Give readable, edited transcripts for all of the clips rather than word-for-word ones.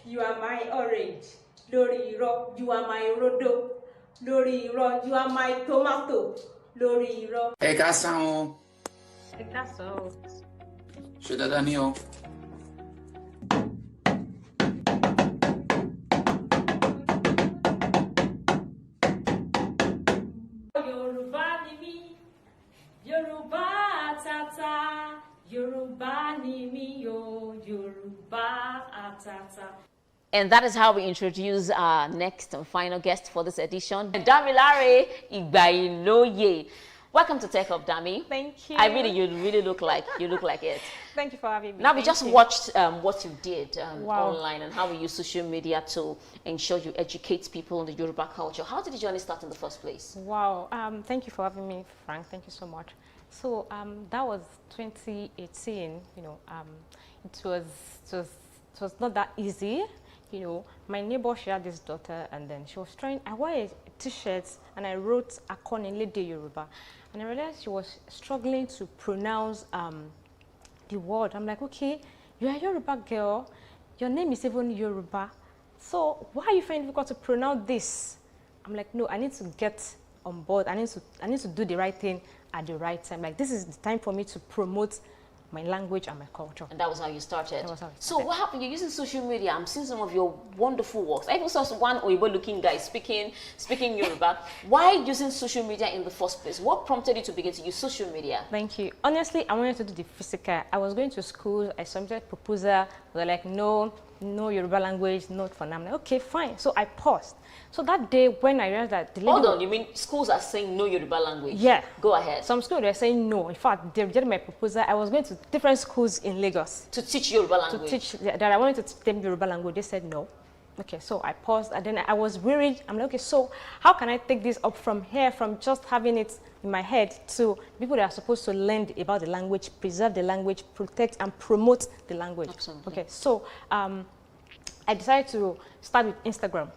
You are my orange. Lórí irọ́, you are my rodo. Lórí irọ́, you are my tomato. Lórí irọ́. Ẹ káàsán o. Ẹ káàsán o. Ṣé dáadáa ni o? Yoruba ni mí, Yoruba àtàtà. Yoruba ni mí o, Yoruba àtàtà. And that is how we introduce our next and final guest for this edition, Damilare Igbayiloye. Welcome to Tech Up, Dami. Thank you. You really look like it. Thank you for having me. Now we just watched what you did Wow. online and how we use social media to ensure you educate people on the Yoruba culture. How did the journey start in the first place? Wow. Thank you for having me, Frank. Thank you so much. So that was 2018. You know, it was not that easy. You know, my neighbor, she had this daughter, and then she was trying. I wore a t-shirt and I wrote Akonilede Yoruba, and I realized she was struggling to pronounce the word. I'm like, okay, you're a Yoruba girl, your name is even Yoruba, so why are you finding it difficult to pronounce this? I'm like, no, I need to get on board. I need to do the right thing at the right time. Like, this is the time for me to promote my language and my culture. And that was how you started. That was how I started. So what happened? You're using social media. I'm seeing some of your wonderful works. I even saw one Oyibo-looking guy speaking Yoruba. Why using social media in the first place? What prompted you to begin to use social media? Thank you. Honestly, I wanted to do the physical. I was going to school. I submitted proposal. They were like, no Yoruba language, not for now. I'm like, okay, fine. So I paused. So that day when I realized that the lady... Hold on, you mean schools are saying no Yoruba language? Yeah. Go ahead. Some schools were saying no. In fact, they rejected my proposal. I was going to different schools in Lagos. To teach Yoruba language? To teach, that I wanted to teach them Yoruba language. They said no. Okay, so I paused, and then I was worried. I'm like, okay, so how can I take this up from here, from just having it in my head to people that are supposed to learn about the language, preserve the language, protect and promote the language? Absolutely. Okay, so I decided to start with Instagram.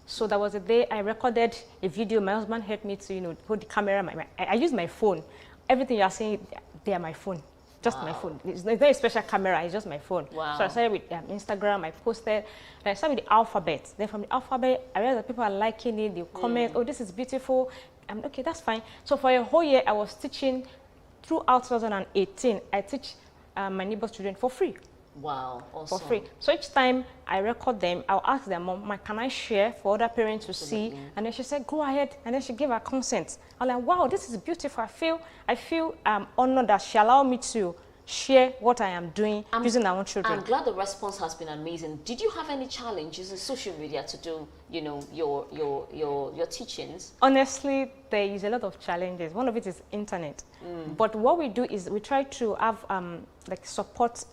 So there was a day I recorded a video. My husband helped me to, you know, put the camera. I used my phone. Everything you are seeing, they are my phone. Just my phone. It's not a special camera. It's just my phone. Wow. So I started with Instagram. I posted. And I started with the alphabet. Then from the alphabet, I realized that people are liking it. They comment, oh, this is beautiful. I'm okay, that's fine. So for a whole year, I was teaching throughout 2018. I teach my neighbor's children for free. Wow, awesome. For free. So each time I record them, I'll ask them, Mom, can I share for other parents to see? And then she said, go ahead. And then she gave her consent. I'm like, wow, this is beautiful. I feel honored that she allowed me to share what I am doing using our own children. I'm glad the response has been amazing. Did you have any challenges in social media to do, you know, your teachings? Honestly, there is a lot of challenges. One of it is internet. But what we do is we try to have like support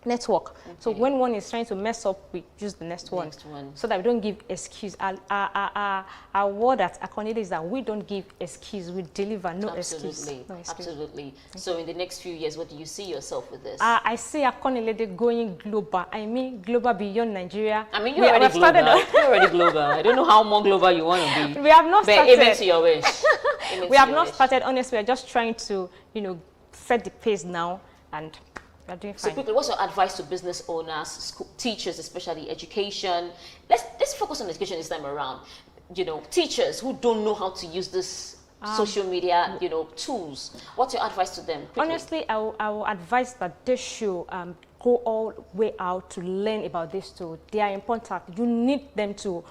network. Okay. So when one is trying to mess up, we use the next one. So that we don't give excuse. Our word at Akonide is that we don't give excuse, we deliver no excuse. No excuse. Absolutely. So in the next few years, what do you see yourself with this? I see Akonide going global. I mean global beyond Nigeria. I mean, you're already global. You're already global. I don't know how more global you want to be. We have not started. But amen to your wish. We have not started. Honestly, we're just trying to, you know, set the pace now, and we're doing fine. So quickly, what's your advice to business owners, school teachers, especially education? Let's focus on education this time around. You know, teachers who don't know how to use this social media, you know, tools. What's your advice to them? Quickly. Honestly, I will advise that they should go all the way out to learn about this tool. They are important. You need them to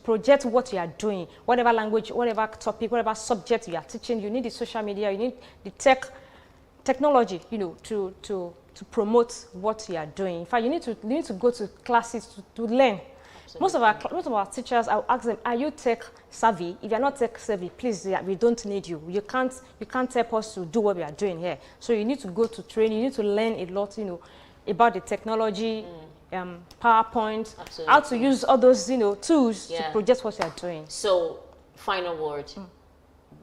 project what you are doing, whatever language, whatever topic, whatever subject you are teaching. You need the social media. You need the technology, you know, to promote what you are doing. In fact, you need to go to classes to learn. Most of our teachers, I'll ask them, are you tech savvy? If you're not tech savvy, please, we don't need you. You can't help us to do what we are doing here. So you need to go to training. You need to learn a lot, you know, about the technology, PowerPoint, how to use all those, you know, tools to project what you are doing. So, final word.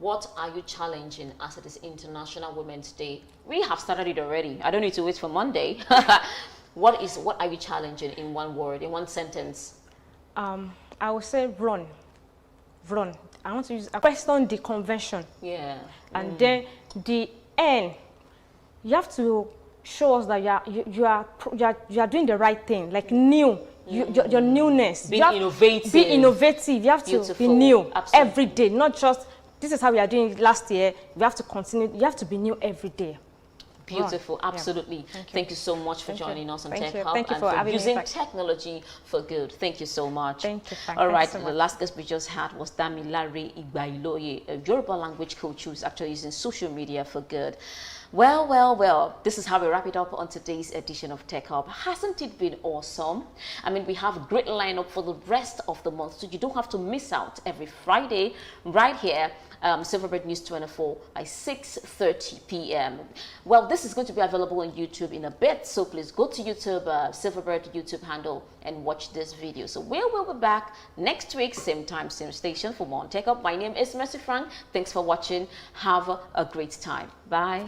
What are you challenging as it is International Women's Day? We have started it already. I don't need to wait for Monday. What are you challenging in one word, in one sentence? I would say run. I want to use a question the convention. Yeah. And then the N, you have to show us that you are doing the right thing, like new. Your newness. Being innovative. Be innovative. You have to Beautiful. be new Absolutely. every day, not just this is how we are doing it last year. We have to continue. You have to be new every day. Beautiful, Yeah. absolutely. Thank you so much for joining us on Tech Hub Thank you and for for having me. using technology for good. Thank you so much. Thank you. All right, so the much. last guest we just had was Damilare Igbayiloye, a Yoruba language coach who's actually using social media for good. Well, this is how we wrap it up on today's edition of Tech Hub. Hasn't it been awesome? I mean, we have a great lineup for the rest of the month, so you don't have to miss out every Friday right here, Silverbird News 24 by 6:30 p.m. Well, this is going to be available on YouTube in a bit, so please go to YouTube, Silverbird YouTube handle, and watch this video. So we will be back next week, same time, same station for more on Tech Hub. My name is Mercy Frank. Thanks for watching. Have a great time. Bye.